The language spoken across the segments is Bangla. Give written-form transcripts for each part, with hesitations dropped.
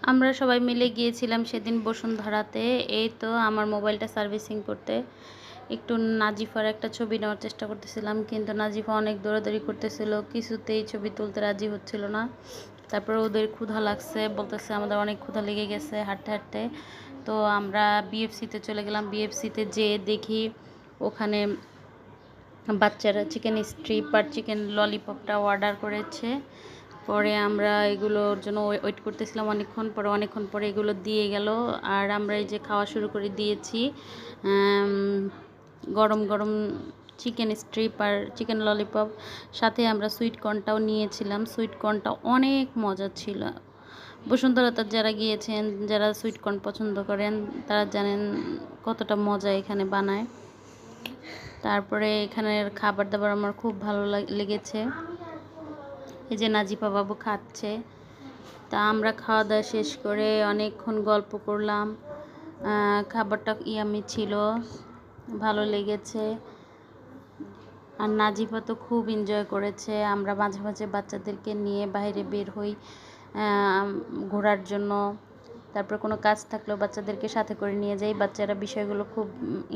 আমরা সবাই মিলে গিয়েছিলাম সেদিন বসুন্ধরাতে। এই তো আমার মোবাইলটা সার্ভিসিং করতে। একটু নাজিফার একটা ছবি নেওয়ার চেষ্টা করতেছিলাম, কিন্তু নাজিফা অনেক দৌড়াদৌড়ি করতেছিল, কিছুতেই ছবি তুলতে রাজি হচ্ছিল না। তারপরে ওদের ক্ষুধা লাগছে, বলতেছে আমাদের অনেক ক্ষুধা লেগে গেছে হাঁটতে হাঁটতে। তো আমরা বিএফসিতে চলে গেলাম। বিএফসিতে যেয়ে দেখি ওখানে বাচ্চারা চিকেন স্ট্রিপ আর চিকেন ললিপপটা অর্ডার করেছে। পরে আমরা এগুলোর জন্য ওয়েট করতেছিলাম অনেকক্ষণ পরে এগুলো দিয়ে গেল। আর আমরা এই যে খাওয়া শুরু করে দিয়েছি। গরম গরম চিকেন স্ট্রিপ আর চিকেন ললিপপ, সাথে আমরা সুইট কর্নটাও নিয়েছিলাম। সুইট কর্নটা অনেক মজা ছিল। বসুন্ধরাতে যারা গিয়েছেন, যারা সুইট কর্ন পছন্দ করেন, তারা জানেন কতটা মজা এখানে বানায়। তারপরে এখানের খাবার দাবার আমার খুব ভালো লেগেছে। এই যে নাজিফা বাবু খাচ্ছে। তা আমরা খাওয়া দাওয়া শেষ করে অনেকক্ষণ গল্প করলাম। খাবারটা ইয়ামি ছিল, ভালো লেগেছে। আর নাজিফা তো খুব এনজয় করেছে। আমরা মাঝে মাঝে বাচ্চাদেরকে নিয়ে বাইরে বের হই ঘোরার জন্য। তারপর কোনো কাজ থাকলেও বাচ্চাদেরকে সাথে করে নিয়ে যাই, বাচ্চারা বিষয়গুলো খুব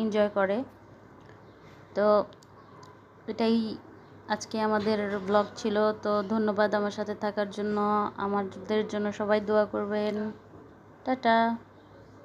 এনজয় করে। তো এটাই আজকে আমাদের ব্লগ ছিল। তো ধন্যবাদ আমার সাথে থাকার জন্য। আমাদের জন্য সবাই দোয়া করবেন। টাটা।